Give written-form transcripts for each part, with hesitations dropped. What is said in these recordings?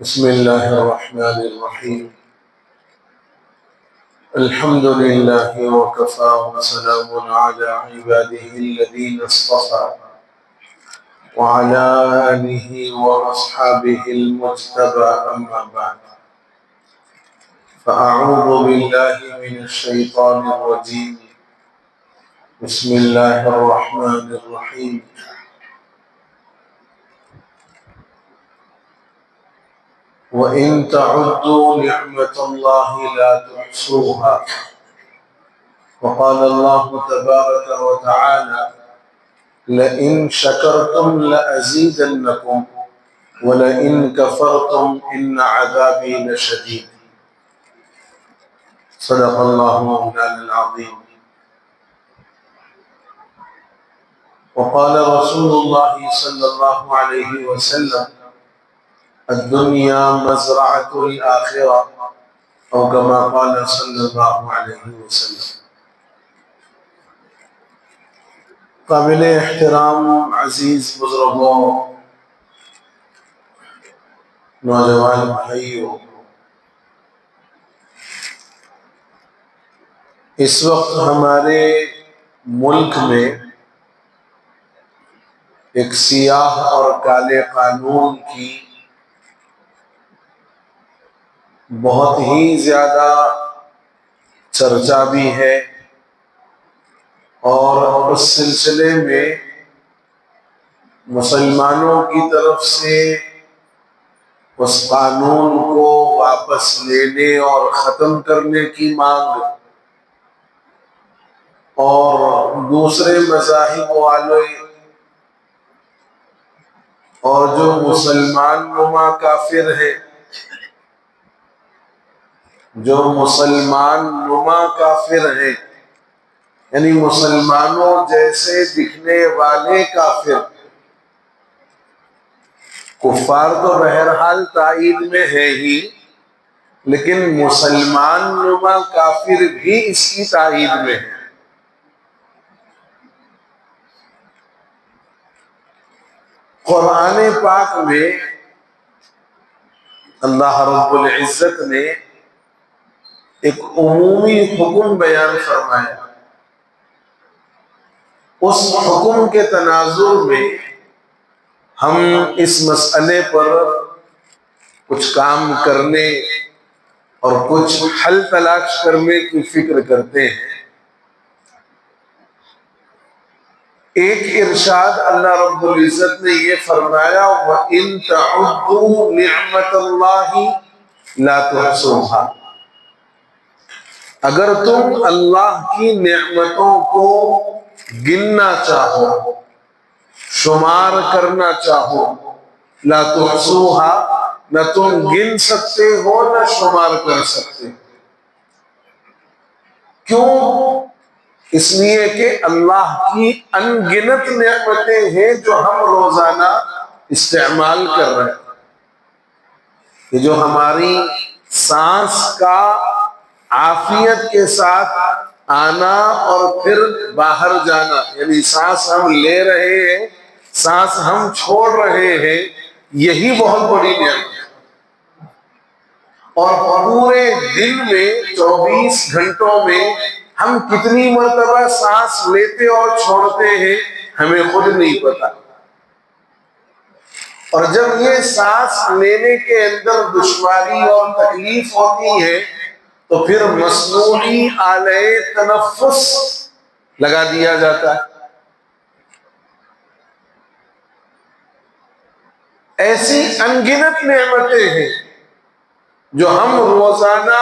بسم الله الرحمن الرحيم. الحمد لله وكفى وسلام على عباده الذين اصطفى وعلى آله وأصحابه المجتبى، أما بعد، فأعوذ بالله من الشيطان الرجيم. بسم الله الرحمن الرحيم. وَإِن تَعُدُّوا نِعْمَةَ اللَّهِ لَا تُحْصُوهَا. وقال الله تبارك وتعالى: لئن شكرتم لأزيدنكم ولئن كفرتم إن عذابي لشديد. صدق الله مولانا العظيم. وقال رسول الله صلى الله عليه وسلم: الدنيا مزرعة الآخرة، أو كما قال صلی اللہ علیہ وسلم. قابل احترام عزیز بزرگوں، نوجوان بھائیوں، اس وقت ہمارے ملک میں ایک سیاہ اور کالے قانون کی بہت ہی زیادہ چرچا بھی ہے، اور اس سلسلے میں مسلمانوں کی طرف سے اس قانون کو واپس لینے اور ختم کرنے کی مانگ، اور دوسرے مذاہب والے اور جو مسلمان نما کافر ہیں، جو مسلمان نما کافر ہیں، یعنی مسلمانوں جیسے دکھنے والے کافر. کفار تو بہرحال تائید میں ہے ہی، لیکن مسلمان نما کافر بھی اس کی تائید میں ہے. قرآن پاک میں اللہ رب العزت نے ایک عمومی حکم بیان فرمایا. اس حکم کے تناظر میں ہم اس مسئلے پر کچھ کام کرنے اور کچھ حل تلاش کرنے کی فکر کرتے ہیں. ایک ارشاد اللہ رب العزت نے یہ فرمایا: وَإِن تَعُدُّوا نِعْمَةَ اللَّهِ لَا تُحْصُوهَا. اگر تم اللہ کی نعمتوں کو گننا چاہو، شمار کرنا چاہو، لا تحصوها، نہ تم گن سکتے ہو نہ شمار کر سکتے. کیوں؟ اس لیے کہ اللہ کی ان گنت نعمتیں ہیں جو ہم روزانہ استعمال کر رہے ہیں. کہ جو ہماری سانس کا عافیت کے ساتھ آنا اور پھر باہر جانا، یعنی سانس ہم لے رہے ہیں، سانس ہم چھوڑ رہے ہیں، یہی بہت بڑی نعمت ہے. اور پورے دن میں 24 گھنٹوں میں ہم کتنی مرتبہ سانس لیتے اور چھوڑتے ہیں ہمیں خود نہیں پتا. اور جب یہ سانس لینے کے اندر دشواری اور تکلیف ہوتی ہے تو پھر مصنوعی آلے تنفس لگا دیا جاتا ہے. ایسی انگنت نعمتیں ہیں جو ہم روزانہ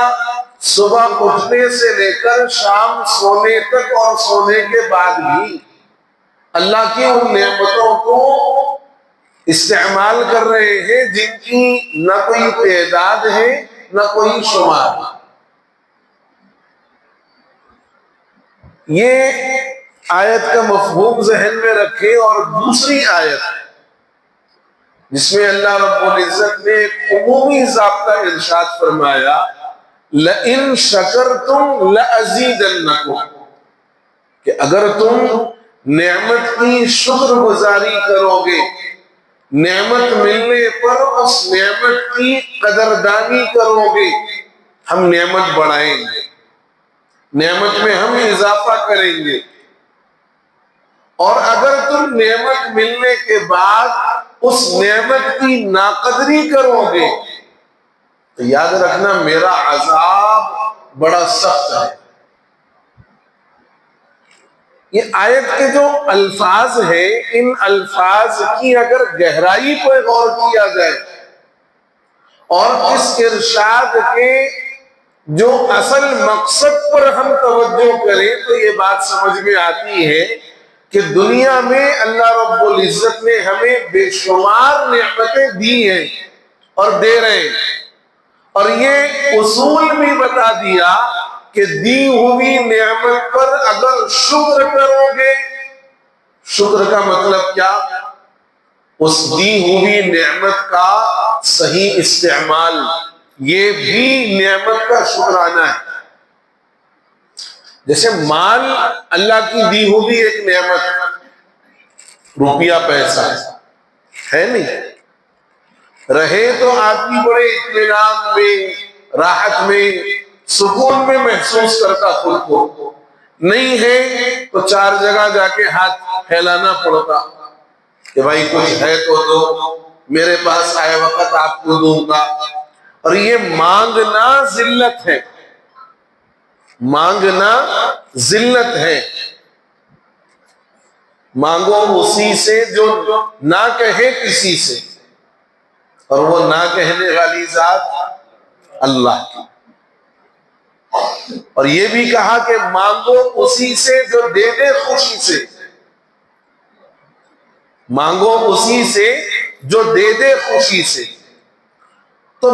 صبح اٹھنے سے لے کر شام سونے تک اور سونے کے بعد بھی اللہ کی ان نعمتوں کو استعمال کر رہے ہیں جن کی نہ کوئی تعداد ہے نہ کوئی شمار. یہ آیت کا مفہوم ذہن میں رکھے. اور دوسری آیت جس میں اللہ رب العزت نے ایک عمومی ضابطہ ارشاد فرمایا: لَإِن شَكَرْتُمْ لَأَزِيدَنَّكُمْ، کہ اگر تم نعمت کی شکر گزاری کرو گے نعمت ملنے پر اس نعمت کی قدردانی کرو گے، ہم نعمت بڑھائیں گے، نعمت میں ہم اضافہ کریں گے۔ اور اگر تم نعمت ملنے کے بعد اس نعمت کی ناقدری کرو گے تو یاد رکھنا میرا عذاب بڑا سخت ہے۔ یہ آیت کے جو الفاظ ہیں، ان الفاظ کی اگر گہرائی پر غور کیا جائے اور اس ارشاد کے جو اصل مقصد پر ہم توجہ کریں تو یہ بات سمجھ میں آتی ہے کہ دنیا میں اللہ رب العزت نے ہمیں بے شمار نعمتیں دی ہیں اور دے رہے ہیں، اور یہ اصول بھی بتا دیا کہ دی ہوئی نعمت پر اگر شکر کرو گے، شکر کا مطلب کیا؟ اس دی ہوئی نعمت کا صحیح استعمال، یہ بھی نعمت کا شکرانہ ہے۔ جیسے مال اللہ کی دی ہوئی ایک نعمت، روپیہ پیسہ ہے نہیں، رہے تو آدمی بڑے اطمینان میں، راحت میں، سکون میں محسوس کرتا خود کو، نہیں ہے تو چار جگہ جا کے ہاتھ پھیلانا پڑتا کہ بھائی کچھ ہے تو دو، میرے پاس آئے وقت آپ کو دوں گا۔ اور یہ مانگنا ذلت ہے، مانگنا ذلت ہے۔ مانگو اسی سے جو نہ کہے کسی سے، اور وہ نہ کہنے والی ذات اللہ کی۔ اور یہ بھی کہا کہ مانگو اسی سے جو دے دے خوشی سے، مانگو اسی سے جو دے دے خوشی سے۔ تو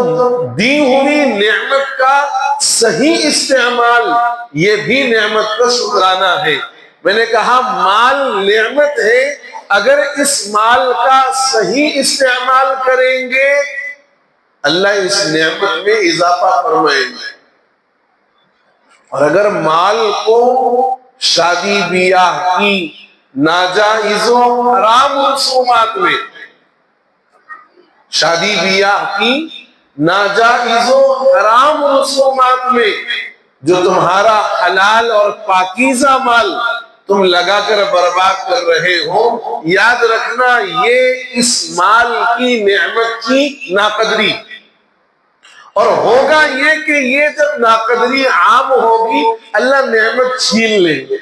دی ہوئی نعمت کا صحیح استعمال یہ بھی نعمت کا شکرانہ ہے۔ میں نے کہا مال نعمت ہے، اگر اس مال کا صحیح استعمال کریں گے اللہ اس نعمت میں اضافہ فرمائیں گے، اور اگر مال کو شادی بیاہ کی ناجائز و حرام رسومات میں، شادی بیاہ کی ناجائز و حرام رسومات میں جو تمہارا حلال اور پاکیزہ مال تم لگا کر برباد کر رہے ہو، یاد رکھنا یہ اس مال کی نعمت کی ناقدری، اور ہوگا یہ کہ یہ جب ناقدری عام ہوگی اللہ نعمت چھین لیں گے۔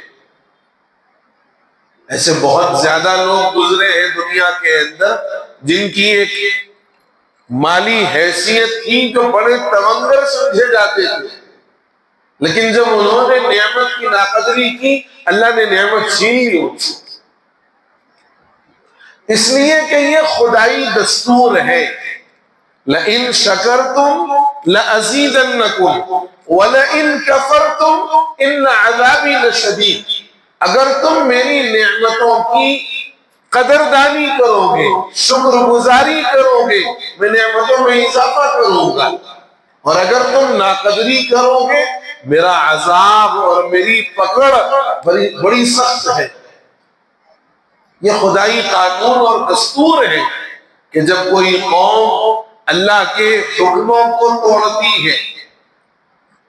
ایسے بہت زیادہ لوگ گزرے ہیں دنیا کے اندر جن کی ایک مالی حیثیت تھی جو بڑے تونگر سمجھے جاتے تھے، لیکن جب انہوں نے نعمت کی ناقدری کی اللہ نے نعمت چھین لی ان سے، اس لیے کہ یہ خدائی دستور ہے۔ لَإِن شَكَرْتُمْ لَأَزِيدَنَّكُمْ وَلَئِن كَفَرْتُمْ إِنَّ عَذَابِي لَشَدِيدٌ، اگر تم میری نعمتوں کی قدردانی کرو گے، شکر گزاری کرو گے، میں نعمتوں میں اضافہ کروں گا، اور اگر تم ناقدری کرو گے میرا عذاب اور میری پکڑ بڑی سخت ہے۔ یہ خدائی قانون اور دستور ہے کہ جب کوئی قوم اللہ کے حکموں کو توڑتی ہے،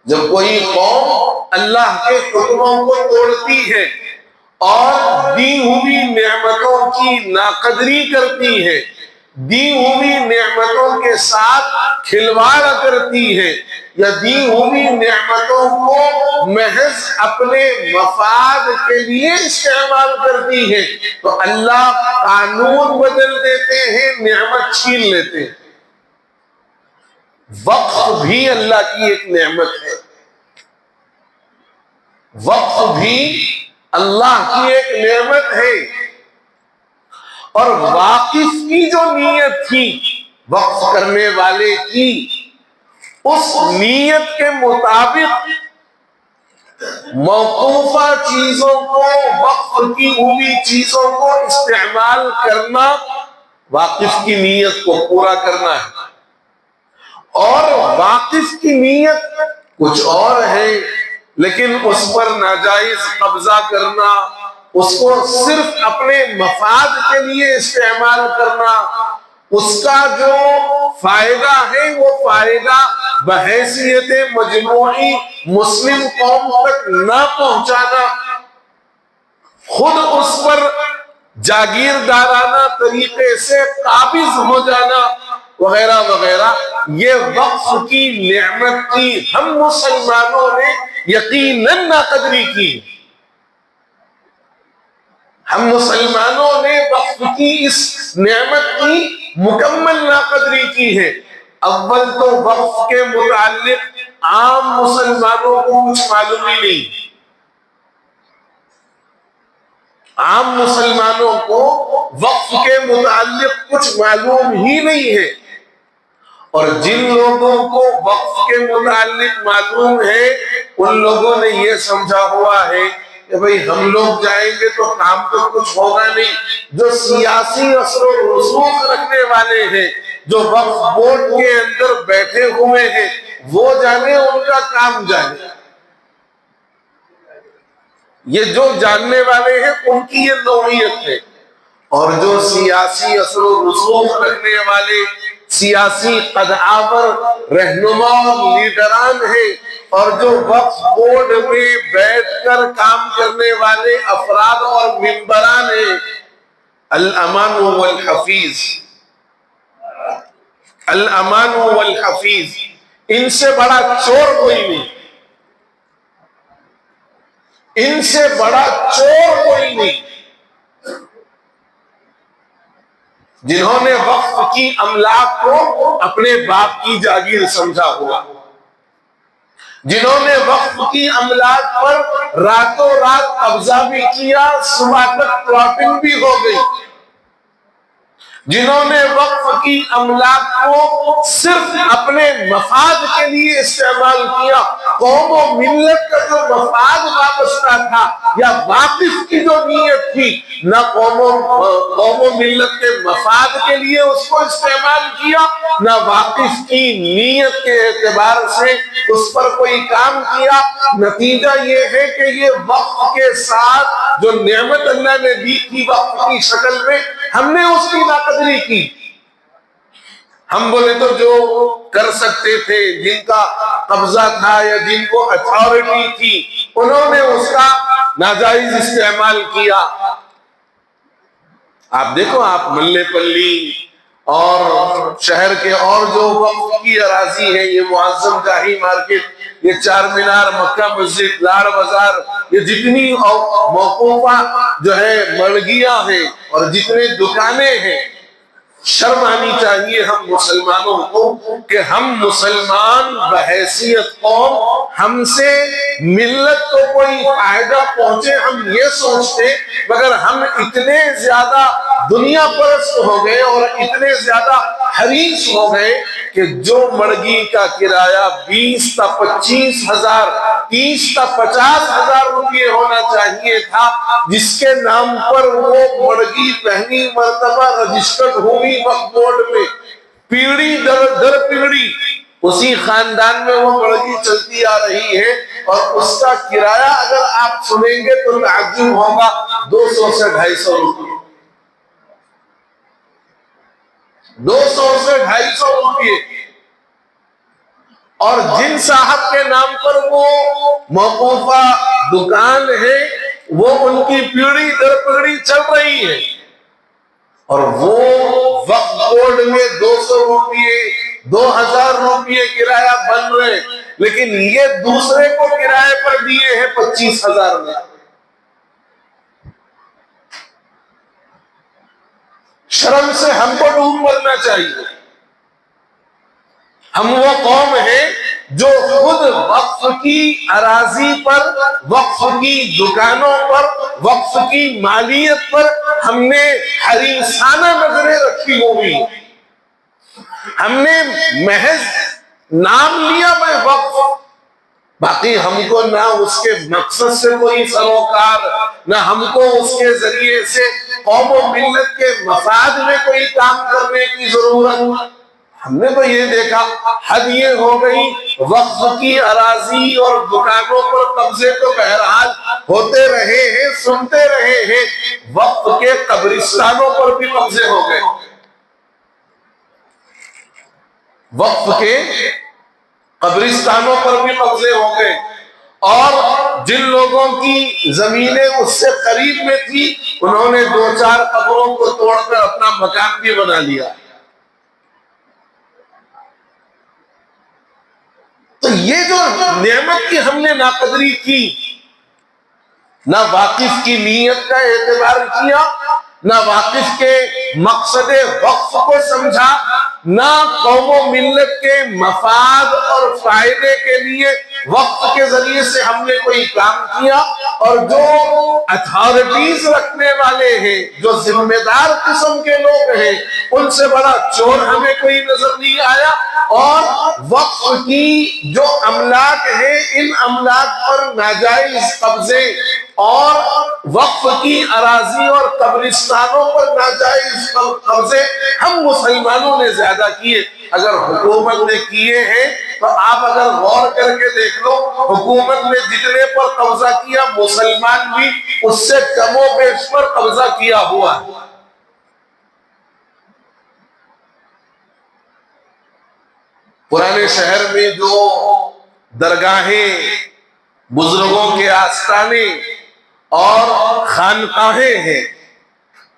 جب کوئی قوم اللہ کے حکموں کو توڑتی ہے اور دی ہوئی نعمتوں کی ناقدری کرتی ہے، دی ہوئی نعمتوں کے ساتھ کھلواڑ کرتی ہے، یا دی ہوئی نعمتوں کو محض اپنے مفاد کے لیے استعمال کرتی ہے، تو اللہ قانون بدل دیتے ہیں، نعمت چھین لیتے ہیں۔ وقف بھی اللہ کی ایک نعمت ہے، وقف بھی اللہ کی ایک نعمت ہے، اور واقف کی جو نیت تھی وقف کرنے والے کی، اس نیت کے مطابق موقوفہ چیزوں کو، وقف کی ہوئی چیزوں کو استعمال کرنا واقف کی نیت کو پورا کرنا ہے، اور واقف کی نیت کچھ اور ہے، لیکن اس پر ناجائز قبضہ کرنا، اس کو صرف اپنے مفاد کے لیے استعمال کرنا، اس کا جو فائدہ ہے وہ فائدہ بحیثیت مجموعی مسلم قوم تک نہ پہنچانا، خود اس پر جاگیردارانہ طریقے سے قابض ہو جانا وغیرہ وغیرہ، یہ وقف کی نعمت کی ہم مسلمانوں نے یقیناً ناقدری کی۔ ہم مسلمانوں نے وقف کی اس نعمت کی مکمل ناقدری کی ہے۔ اول تو وقف کے متعلق عام مسلمانوں کو کچھ معلوم ہی نہیں، عام مسلمانوں کو وقف کے متعلق کچھ معلوم ہی نہیں ہے، اور جن لوگوں کو وقف کے متعلق معلوم ہے ان لوگوں نے یہ سمجھا ہوا ہے کہ بھئی ہم لوگ جائیں گے تو کام تو کچھ ہوگا نہیں۔ جو سیاسی اثر و رسوخ رکھنے والے ہیں، جو وقف بورڈ کے اندر بیٹھے ہوئے ہیں، وہ جانے، ان کا کام جانے، یہ جو جاننے والے ہیں ان کی یہ نوعیت ہے۔ اور جو سیاسی اثر و رسوخ رکھنے والے سیاسی قدآور رہنما اور لیڈران ہیں، اور جو وقف بورڈ میں بیٹھ کر کام کرنے والے افراد اور ممبران ہیں، الامان والحفیظ، الامان والحفیظ، ان سے بڑا چور کوئی نہیں، ان سے بڑا چور کوئی نہیں، جنہوں نے وقف کی املاک کو اپنے باپ کی جاگیر سمجھا ہوا، جنہوں نے وقف کی املاک پر راتوں رات قبضہ بھی کیا، صبح تک پلاٹنگ بھی ہو گئی، جنہوں نے وقف کی املاک کو صرف اپنے مفاد کے لیے استعمال کیا، قوم و ملت کا جو مفاد وابستہ تھا یا واقف کی جو نیت تھی، نہ قوم و ملت کے مفاد کے لیے اس کو استعمال کیا، نہ واقف کی نیت کے اعتبار سے اس پر کوئی کام کیا۔ نتیجہ یہ ہے کہ یہ وقف کے ساتھ جو نعمت اللہ نے دی تھی وقف کی شکل میں، ہم نے اس کی ناقدری کی۔ ہم بولے تو جو کر سکتے تھے، جن کا قبضہ تھا یا جن کو اتھارٹی تھی، انہوں نے اس کا ناجائز استعمال کیا۔ آپ دیکھو، آپ ملے پلی اور شہر کے اور جو وقف کی اراضی ہے، یہ معظم جاہی مارکیٹ، یہ چار مینار، مکہ مسجد، لاڑ بازار، یہ جتنی موقوفہ جو ہے ملگیاں ہیں اور جتنے دکانیں ہیں، شرم آنی چاہیے ہم مسلمانوں کو کہ ہم مسلمان بحیثیت قوم، ہم سے ملت کو کوئی فائدہ پہنچے ہم یہ سوچتے، مگر ہم اتنے زیادہ دنیا پرست ہو گئے اور اتنے زیادہ حریص ہو گئے کہ جو مرگی کا کرایہ 20 تا 25 ہزار، 30 تا 50 ہزار روپے ہونا چاہیے تھا، جس کے نام پر وہ مرگی پہلی مرتبہ رجسٹرڈ ہوئی وقف بورڈ میں، پیڑھی در پیڑھی اسی خاندان میں وہ مرگی چلتی آ رہی ہے، اور اس کا کرایہ اگر آپ سنیں گے تو تعجب ہوگا، 200 سے 250 روپے، 200 سے 250 روپے۔ اور جن صاحب کے نام پر وہ موقوفہ دکان ہے، وہ ان کی پیڑھی در پیڑھی چل رہی ہے، اور وہ وقف بورڈ میں 200 روپے 2000 روپے کرایہ بن رہے، لیکن یہ دوسرے کو کرایہ پر دیے ہیں 25,000 میں۔ شرم سے ہم کو ڈوب مرنا چاہیے۔ ہم وہ قوم ہیں جو خود وقف کی اراضی پر، وقف کی دکانوں پر، وقف کی مالیت پر ہم نے حریصانہ نظریں رکھی ہوئی، ہم نے محض نام لیا میں وقف، باقی ہم کو نہ اس کے مقصد سے کوئی سروکار، نہ ہم کو اس کے ذریعے سے قوم و ملت کے مفاد میں کوئی کام کرنے کی ضرورت۔ ہم نے تو یہ دیکھا، حد یہ ہو گئی، وقف کی اراضی اور دکانوں پر قبضے تو بہرحال ہوتے رہے ہیں، سنتے رہے ہیں، وقف کے قبرستانوں پر بھی قبضے ہو گئے۔ وقف کے قبرستانوں پر بھی قبضے ہو گئے، اور جن لوگوں کی زمینیں اس سے قریب میں تھی انہوں نے 2-4 قبروں کو توڑ کر اپنا مکان بھی بنا لیا۔ تو یہ جو نعمت کی ہم نے ناقدری کی، نہ واقف کی نیت کا اعتبار کیا، نہ واقف کے مقصد وقف کو سمجھا، نہ قوم و ملت کے مفاد اور فائدے کے لیے وقف کے ذریعے سے ہم نے کوئی کام کیا، اور جو اتھارٹیز رکھنے والے ہیں، جو ذمہ دار قسم کے لوگ ہیں، ان سے بڑا چور ہمیں کوئی نظر نہیں آیا۔ اور وقف کی جو املاک ہیں، ان املاک پر ناجائز قبضے اور وقف کی اراضی اور قبرستانوں پر ناجائز قبضے ہم مسلمانوں نے زیادہ کیے۔ اگر حکومت نے کیے ہیں تو آپ اگر غور کر کے دیکھ لو، حکومت نے جتنے پر قبضہ کیا مسلمان بھی اس سے کم و بیش پر قبضہ کیا ہوا ہے۔ پرانے شہر میں جو درگاہیں، بزرگوں کے آستانے اور خانقاہیں ہیں،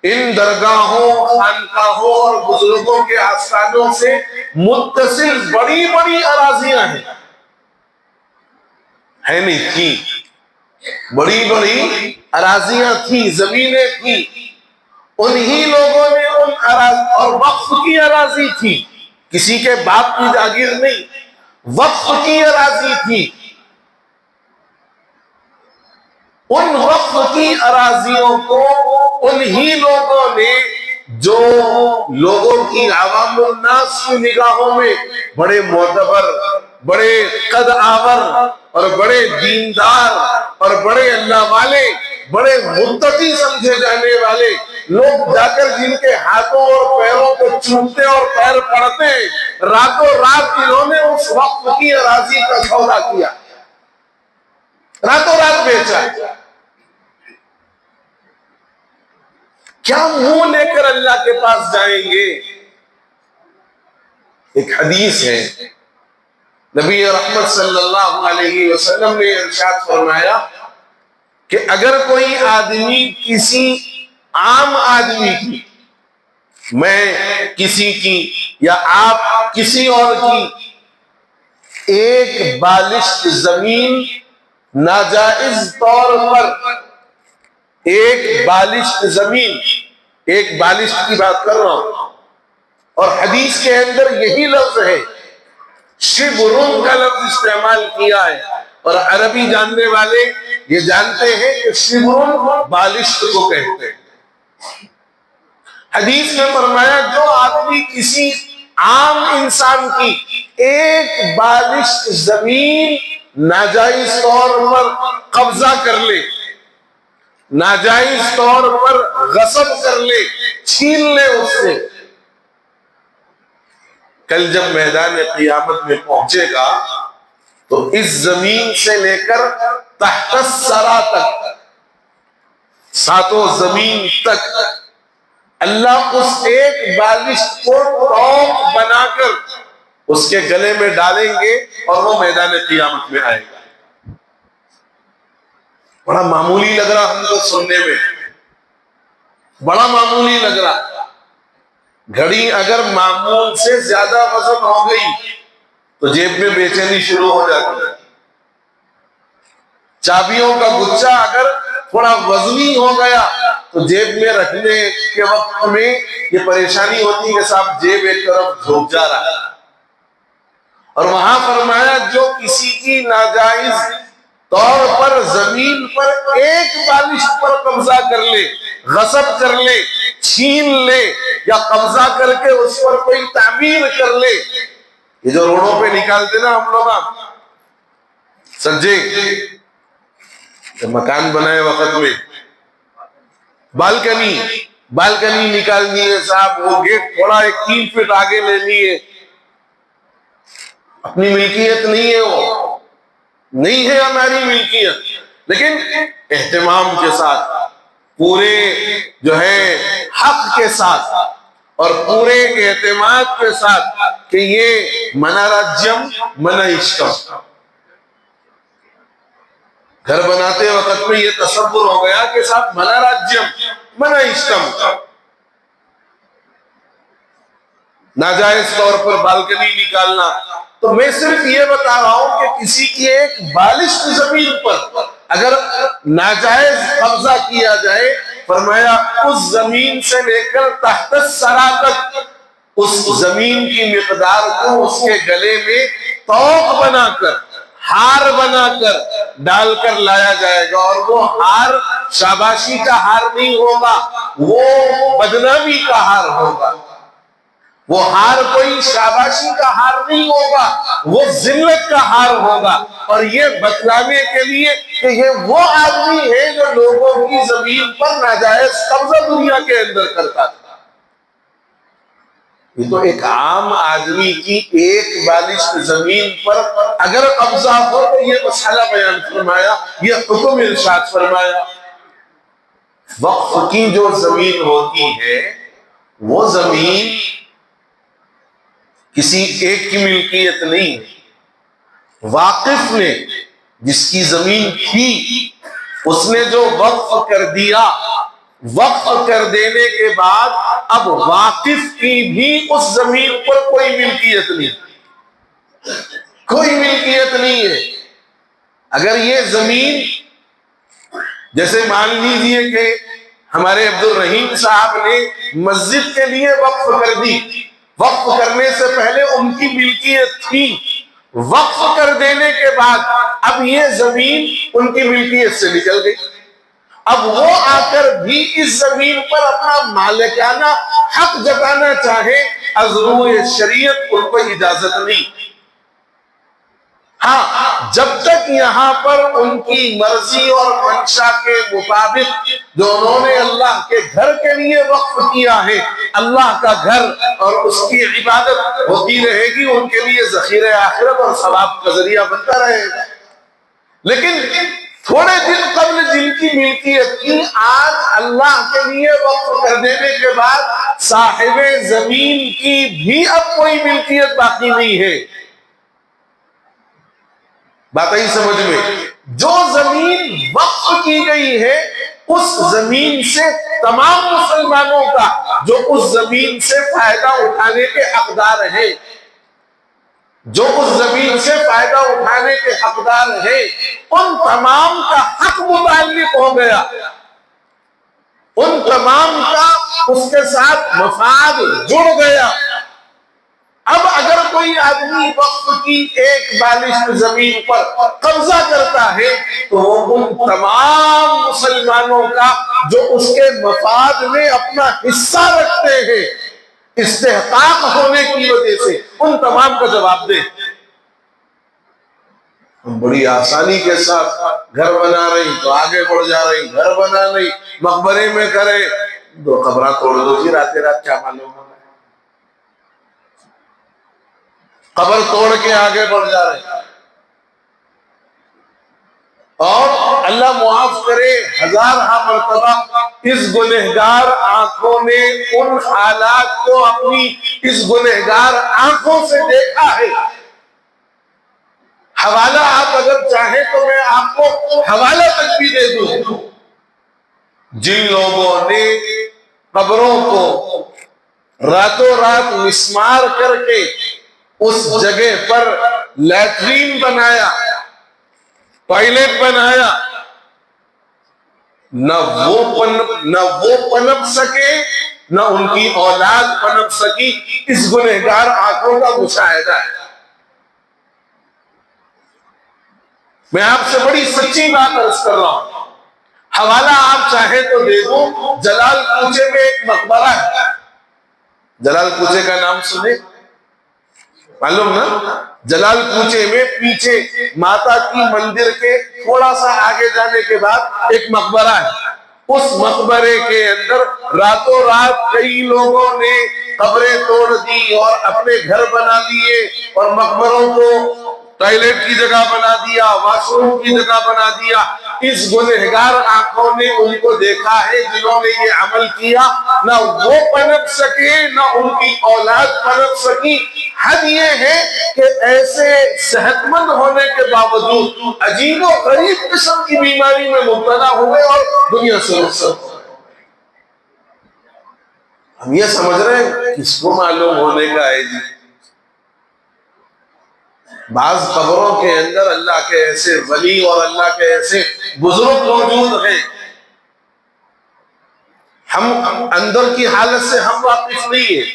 ان درگاہوں، خانقاہوں اور بزرگوں کے آستانوں سے متصل بڑی بڑی اراضیاں ہیں نہیں تھی، بڑی بڑی اراضیاں تھی، زمینیں تھی، انہی لوگوں نے ان اراضی، اور وقف کی اراضی تھی، کسی کے باپ کی جاگیر نہیں، وقف کی اراضی تھی۔ ان وقف کی اراضیوں کو انہی لوگوں نے، جو لوگوں کی عوام الناس کی نگاہوں میں بڑے معتبر، بڑے قد آور اور بڑے دیندار اور بڑے اللہ والے، بڑے متقی سمجھے جانے والے لوگ جا کر جن کے ہاتھوں اور پیروں کو چومتے اور پیر پڑتے، راتوں رات انہوں نے اس وقف کی اراضی کا سودا کیا، راتوں رات بیچا۔ کیا منہ لے کر اللہ کے پاس جائیں گے؟ ایک حدیث ہے، نبی رحمت صلی اللہ علیہ وسلم نے ارشاد فرمایا کہ اگر کوئی آدمی کسی عام آدمی کی، میں کسی کی یا آپ کسی اور کی ایک بالشت زمین ناجائز طور پر، ایک بالشت زمین، ایک بالشت کی بات کر رہا ہوں، اور حدیث کے اندر یہی لفظ ہے، شبرون کا لفظ استعمال کیا ہے، اور عربی جاننے والے یہ جانتے ہیں کہ شبرون بالشت کو کہتے ہیں۔ حدیث میں فرمایا جو آدمی کسی عام انسان کی ایک بالشت زمین ناجائز طور پر قبضہ کر لے، ناجائز طور پر غصب کر لے، چھین لے اس سے، کل جب میدان قیامت میں پہنچے گا تو اس زمین سے لے کر تحت الثری تک، ساتوں زمین تک، اللہ اس ایک بالشت کو ٹوپ بنا کر اس کے گلے میں ڈالیں گے اور وہ میدان قیامت میں آئے گا۔ بڑا معمولی لگ رہا ہم کو سننے میں، بڑا معمولی لگ رہا، گھڑی اگر معمول سے زیادہ وزن ہو گئی تو جیب میں بے چینی شروع ہو جاتی ہے، چابیوں کا گچھا اگر تھوڑا وزنی ہو گیا تو جیب میں رکھنے کے وقت میں یہ پریشانی ہوتی ہے کہ صاحب جیب ایک طرف جھک جا رہا ہے۔ اور وہاں فرمایا جو کسی کی ناجائز طور پر زمین پر ایک بالشت پر قبضہ کر لے، غصب کر لے، چھین لے، یا قبضہ کر کے اس پر کوئی تعمیر کر لے، یہ جو روڈوں پہ نکالتے نا ہم لوگ، سمجھے، مکان بنائے وقت میں بالکنی نکالنی ہے صاحب، وہ گیٹ تھوڑا 3 فٹ آگے لے لیے، اپنی ملکیت نہیں ہے، وہ نہیں ہے ہماری ملکیت، لیکن اہتمام کے ساتھ، پورے جو ہے حق کے ساتھ اور پورے اعتماد کے ساتھ کہ یہ من راجیم من اشتم. گھر بناتے وقت میں یہ تصور ہو گیا کہ صاحب من راجیم من اشتم، ناجائز طور پر بالکنی نکالنا. تو میں صرف یہ بتا رہا ہوں کہ کسی کی ایک بالشت زمین پر اگر ناجائز قبضہ کیا جائے، فرمایا اس زمین سے لے کر تحت الثری تک اس زمین کی مقدار کو اس کے گلے میں طوق بنا کر، ہار بنا کر ڈال کر لایا جائے گا. اور وہ ہار شاباشی کا ہار نہیں ہوگا، وہ بدنامی کا ہار ہوگا. وہ ہار کوئی شاباشی کا ہار نہیں ہوگا، وہ ذلت کا ہار ہوگا. اور یہ بتلانے کے لیے کہ یہ وہ آدمی ہے جو لوگوں کی زمین پر ناجائز قبضہ دنیا کے اندر کرتا تھا. یہ تو ایک عام آدمی کی ایک بالشت زمین پر اگر قبضہ ہو تو یہ مسئلہ بیان فرمایا، یہ حکم ارشاد فرمایا. وقف کی جو زمین ہوتی ہے وہ زمین کسی ایک کی ملکیت نہیں ہے. واقف نے جس کی زمین تھی اس نے جو وقف کر دیا، وقف کر دینے کے بعد اب واقف کی بھی اس زمین پر کوئی ملکیت نہیں، کوئی ملکیت نہیں ہے. اگر یہ زمین جیسے مان لیجئے کہ ہمارے عبد الرحیم صاحب نے مسجد کے لیے وقف کر دی، وقف کرنے سے پہلے ان کی ملکیت تھی، وقف کر دینے کے بعد اب یہ زمین ان کی ملکیت سے نکل گئی. اب وہ آ کر بھی اس زمین پر اپنا مالکانہ حق جتانا چاہے، از روئے شریعت ان کو اجازت نہیں. ہاں جب تک یہاں پر ان کی مرضی اور منشا کے مطابق جو انہوں نے اللہ کے گھر کے لیے وقف کیا ہے، اللہ کا گھر اور اس کی عبادت ہوتی رہے گی، ان کے لیے ذخیرہ آخرت اور ثواب کا ذریعہ بنتا رہے گا. لیکن تھوڑے دن قبل جن کی ملکیت تھی، آج اللہ کے لیے وقف کر دینے کے بعد صاحب زمین کی بھی اب کوئی ملکیت باقی نہیں ہے. بات آئی سمجھ میں؟ جو زمین وقف کی گئی ہے اس زمین سے تمام مسلمانوں کا جو اس زمین سے فائدہ اٹھانے کے حقدار ہیں، جو اس زمین سے فائدہ اٹھانے کے حقدار ہیں، ان تمام کا حق متعلق ہو گیا، ان تمام کا اس کے ساتھ مفاد جڑ گیا. اب اگر کوئی آدمی وقف کی ایک بالشت زمین پر قبضہ کرتا ہے تو وہ ان تمام مسلمانوں کا جو اس کے مفاد میں اپنا حصہ رکھتے ہیں استحقاق ہونے کی وجہ سے ان تمام کا جواب دے. ہم بڑی آسانی کے ساتھ گھر بنا رہی تو آگے بڑھ جا رہی، گھر بنا نہیں مقبرے میں کرے دو قبرہ توڑ دو جی، رات رات کیا معلوم ہے، قبر توڑ کے آگے بڑھ جا رہے. اور اللہ معاف کرے ہزارہ مرتبہ اس گنہگار آنکھوں نے ان حالات کو اپنی اس گنہگار آنکھوں سے دیکھا ہے. حوالہ آپ اگر چاہیں تو میں آپ کو حوالہ تک بھی دے دوں. جن لوگوں نے قبروں کو راتوں رات مسمار کر کے اس جگہ پر لیٹرین بنایا، ٹوائلٹ بنایا، نہ وہ پنپ سکے نہ ان کی اولاد پنپ سکی، اس گنہگار آنکھوں کا مشاہدہ ہے. میں آپ سے بڑی سچی بات عرض کر رہا ہوں. حوالہ آپ چاہیں تو دے دوں. جلال کوچے میں ایک مقبرہ ہے، جلال کوچے کا نام سنے معلوم نا؟ جلال کوچے میں پیچھے ماتا کی مندر کے تھوڑا سا آگے جانے کے بعد ایک مقبرہ ہے. اس مقبرے کے اندر راتوں رات کئی لوگوں نے قبریں توڑ دی اور اپنے گھر بنا لیے اور مقبروں کو ٹوائلٹ کی جگہ بنا دیا، واش روم کی جگہ بنا دیا۔ اس گنہگار آنکھوں نے ان کو دیکھا ہے جنہوں نے یہ عمل کیا، نہ وہ پنپ سکے نہ ان کی اولاد پنپ سکی۔ حد یہ ہے کہ ایسے صحت مند ہونے کے باوجود عجیب و غریب قسم کی بیماری میں مبتلا ہوئے اور دنیا سے رخصت ہوئے۔ ہم یہ سمجھ رہے ہیں کس کو معلوم ہونے کا ہے جی؟ بعض قبروں کے اندر اللہ کے ایسے ولی اور اللہ کے ایسے بزرگ موجود ہیں، ہم اندر کی حالت سے ہم واقف نہیں ہیں،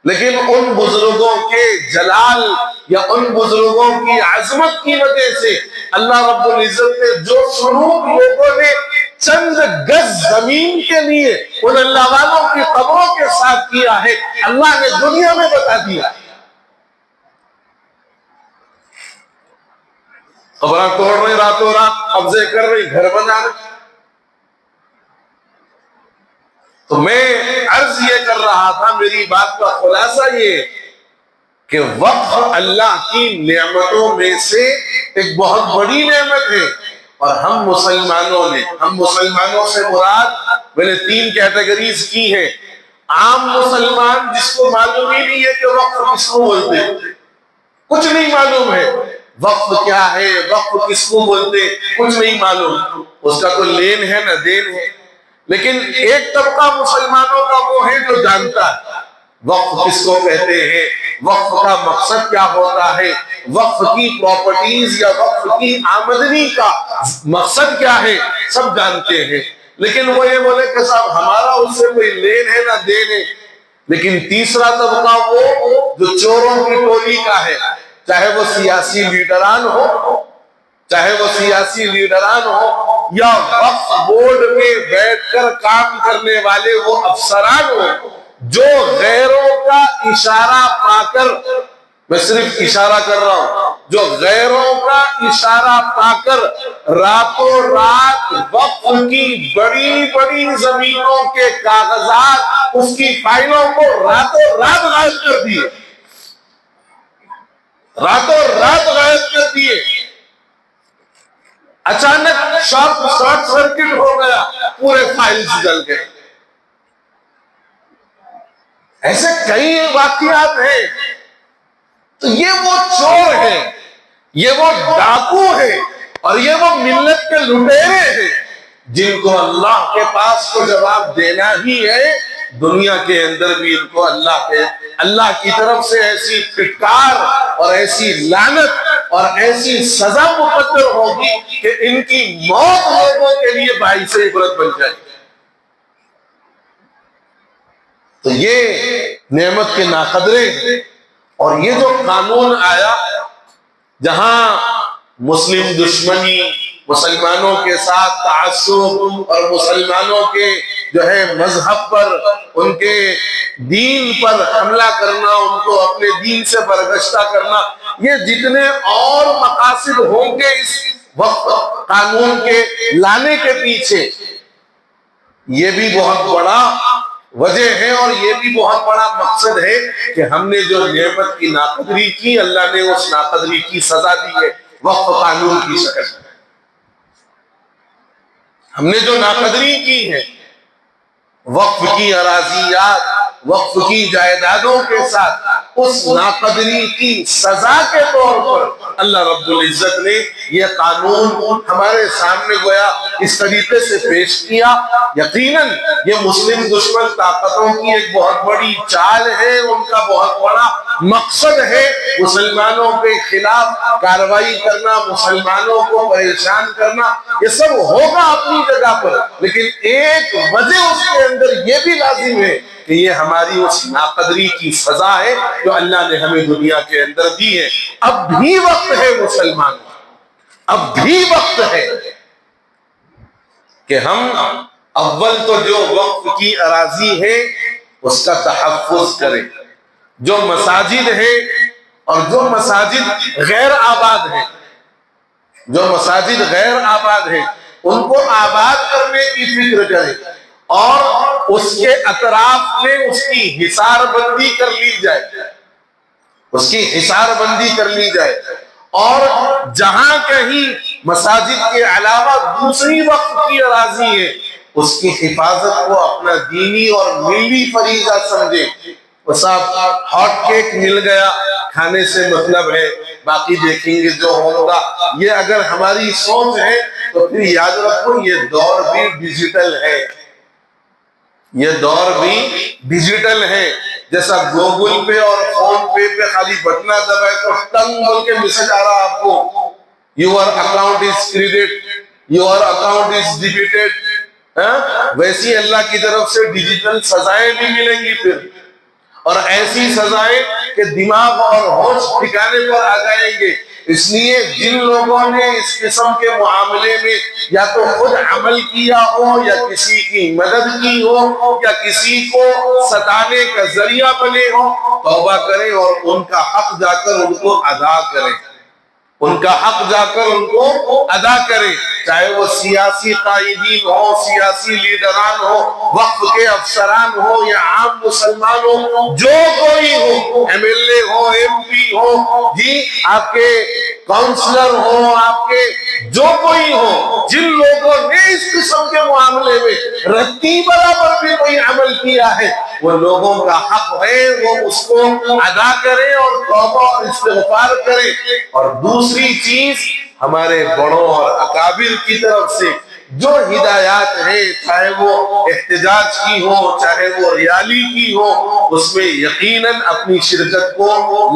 لیکن ان بزرگوں کے جلال یا ان بزرگوں کی عظمت کی وجہ سے اللہ رب العزت نے جو سلوک لوگوں نے چند گز زمین کے لیے ان اللہ والوں کی قبروں کے ساتھ کیا ہے، اللہ نے دنیا میں بتا دیا۔ قبریں توڑ رہے راتوں رات، قبضے کر رہے، گھر بنا رہے۔ تو میں عرض یہ کر رہا تھا، میری بات کا خلاصہ یہ کہ وقف اللہ کی نعمتوں میں سے ایک بہت بڑی نعمت ہے، اور ہم مسلمانوں سے مراد میں نے 3 کیٹیگریز کی ہیں۔ عام مسلمان جس کو معلوم ہی نہیں ہے کہ وقف کس کو بولتے ہیں، کچھ نہیں معلوم ہے وقف کیا ہے، وقف کس کو بولتے، کچھ نہیں معلوم، اس کا تو لین ہے نہ دین ہے۔ لیکن ایک طبقہ مسلمانوں کا وہ ہے جو جانتا ہے وقف کس کو کہتے ہیں، وقف کا مقصد کیا ہوتا ہے، وقف کی پراپرٹیز یا وقف کی آمدنی کا مقصد کیا ہے، سب جانتے ہیں۔ لیکن وہ یہ بولے کہ صاحب ہمارا اس سے کوئی لین ہے نہ دین ہے۔ لیکن تیسرا طبقہ وہ جو چوروں کی ٹولی کا ہے، چاہے وہ سیاسی لیڈران ہو یا وقف بورڈ میں بیٹھ کر کام کرنے والے وہ افسران ہو، جو غیروں کا اشارہ پا کر، میں صرف اشارہ کر رہا ہوں، جو غیروں کا اشارہ پا کر راتوں رات وقف کی بڑی بڑی زمینوں کے کاغذات، اس کی فائلوں کو راتوں رات غائب کر دیے، راتوں رات غائب کر دیے۔ اچانک شارٹ سرکٹ ہو گیا، پورے فائلز جل گئے۔ ایسے کئی واقعات ہیں۔ تو یہ وہ چور ہیں، یہ وہ ڈاکو ہیں، اور یہ وہ ملت کے لٹیرے ہیں جن کو اللہ کے پاس کو جواب دینا ہی ہے۔ دنیا کے اندر بھی ان کو اللہ کی طرف سے ایسی پھٹکار اور ایسی لعنت اور ایسی سزا مقدر ہوگی کہ ان کی موت لوگوں کے لیے باعث عبرت بن جائے گی۔ تو یہ نعمت کے ناقدرے ہیں۔ اور یہ جو قانون آیا جہاں مسلم دشمنی، مسلمانوں کے ساتھ تعصب اور مسلمانوں کے جو ہے مذہب پر، ان کے دین پر حملہ کرنا، ان کو اپنے دین سے برگشتہ کرنا، یہ جتنے اور مقاصد ہوں گے اس وقت قانون کے لانے کے پیچھے، یہ بھی بہت بڑا وجہ ہے اور یہ بھی بہت بڑا مقصد ہے کہ ہم نے جو نعمت کی ناقدری کی، اللہ نے اس ناقدری کی سزا دی ہے وقف قانون کی شکل میں۔ ہم نے جو ناقدری کی ہے وقف کی اراضیات، وقف کی جائیدادوں کے ساتھ، اس ناقدری کی سزا کے طور پر اللہ رب العزت نے یہ قانون ہمارے سامنے گویا اس طریقے سے پیش کیا۔ یقیناً یہ مسلم دشمن طاقتوں کی ایک بہت بڑی چال ہے، ان کا بہت بڑا مقصد ہے مسلمانوں کے خلاف کارروائی کرنا، مسلمانوں کو پریشان کرنا۔ یہ سب ہوگا اپنی جگہ پر، لیکن ایک وجہ اس کے اندر یہ بھی لازم ہے کہ یہ ہماری اس ناقدری کی سزا ہے جو اللہ نے ہمیں دنیا کے اندر دی ہے۔ اب بھی وقت ہے مسلمان، اب بھی وقت ہے کہ ہم اول تو جو وقف کی اراضی ہے اس کا تحفظ کریں۔ جو مساجد ہے اور جو مساجد غیر آباد ہیں، جو مساجد غیر آباد ہیں، ان کو آباد کرنے کی فکر کریں اور اس کے اطراف میں اس کی حصار بندی کر لی جائے، اس کی حصار بندی کر لی جائے، اور جہاں کہیں مساجد کے علاوہ دوسری وقت کی اراضی ہے اس کی حفاظت کو اپنا دینی اور ملی فریضہ سمجھے۔ صاحب ہاٹ کیک مل گیا، کھانے سے مطلب ہے، باقی دیکھیں گے جو ہوگا۔ یہ اگر ہماری سوچ ہے تو پھر یاد رکھو یہ دور بھی ڈیجیٹل ہے، یہ دور بھی ڈیجیٹل ہے۔ جیسا گوگل پے اور فون پے خالی بٹنا دبائے تو ٹنگ بول کے میسج آ رہا آپ کو، your account is credit, your account is debited. ویسی اللہ کی طرف سے ڈیجیٹل سزائیں بھی ملیں گی پھر، اور ایسی سزائیں کہ دماغ اور ہوش ٹھکانے پر آ جائیں گے۔ اس لیے جن لوگوں نے اس قسم کے معاملے میں یا تو خود عمل کیا ہو یا کسی کی مدد کی ہو یا کسی کو ستانے کا ذریعہ بنے ہو، توبہ کریں اور ان کا حق جا کر ان کو ادا کریں، ان کا حق جا کر ان کو ادا کریں، چاہے وہ سیاسی قائدین ہو، سیاسی لیڈران ہو، وقف کے افسران ہو یا عام مسلمان ہو، جو کوئی ہو، ایم ایل اے ہو، ایم پی ہو، جی آپ کے کاؤنسلر ہو، آپ کے جو کوئی ہو، جن لوگوں نے اس قسم کے معاملے میں رتی برابر بھی کوئی عمل کیا ہے، وہ لوگوں کا حق ہے وہ اس کو ادا کریں اور توبہ اور استغفار کریں۔ اور دوسری چیز ہمارے بڑوں اور اکابر کی طرف سے جو ہدایات ہیں، چاہے وہ احتجاج کی ہو چاہے وہ ریالی کی ہو، اس میں یقیناً اپنی شرکت کو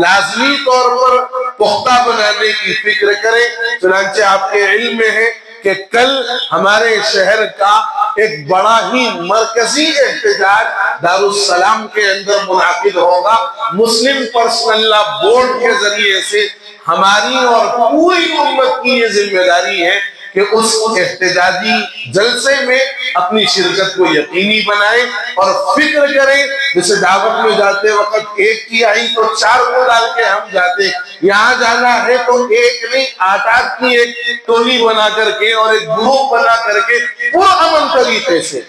لازمی طور پر پختہ بنانے کی فکر کریں۔ چنانچہ آپ کے علم میں ہے کہ کل ہمارے شہر کا ایک بڑا ہی مرکزی احتجاج دارالسلام کے اندر منعقد ہوگا۔ مسلم پرسنل لا بورڈ کے ذریعے سے ہماری اور پوری امت کی یہ ذمہ داری ہے کہ اس احتجاجی جلسے میں اپنی شرکت کو یقینی بنائیں اور فکر کریں۔ جیسے دعوت میں جاتے وقت ایک کی آئی تو 4 کو ڈال کے ہم جاتے، یہاں جانا ہے تو ایک نہیں 8 کی ایک ٹولی بنا کر کے اور ایک گروپ بنا کر کے پرامن طریقے سے۔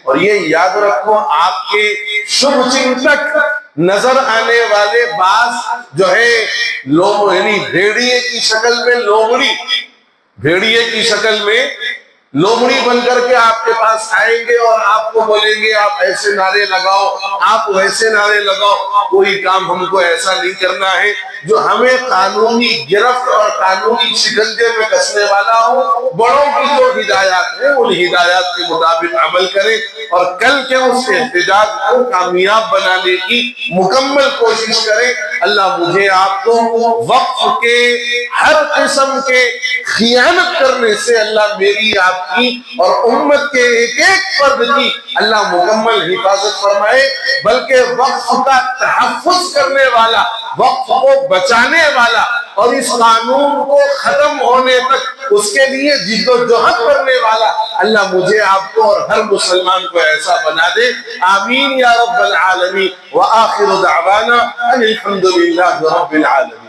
اور یہ یاد رکھو آپ کے شبھ چنتک نظر آنے والے بعض جو ہے لوگ یعنی بھیڑیے کی شکل میں لومڑی بن کر کے آپ کے پاس آئیں گے اور آپ کو بولیں گے آپ ایسے نعرے لگاؤ، آپ ویسے نعرے لگاؤ۔ کوئی کام ہم کو ایسا نہیں کرنا ہے جو ہمیں قانونی گرفت اور قانونی شکنجے میں کسنے والا ہو۔ بڑوں کی جو ہدایات ہیں ان ہدایات کے مطابق عمل کریں اور کل کے اس احتجاج کو کامیاب بنانے کی مکمل کوشش کریں۔ اللہ مجھے آپ کو وقف کے ہر قسم کے خیانت کرنے سے اللہ میری آپ کی اور امت کے ایک ایک فرد کی اللہ مکمل حفاظت فرمائے، بلکہ وقف کا تحفظ کرنے والا، وقف کو بچانے والا اور اس قانون کو ختم ہونے تک اس کے لیے جد و جہد کرنے والا اللہ مجھے آپ کو اور ہر مسلمان کو ایسا بنا دے۔ آمین یا رب العالمین۔ وآخر دعوانا ان الحمد للہ رب العالمین۔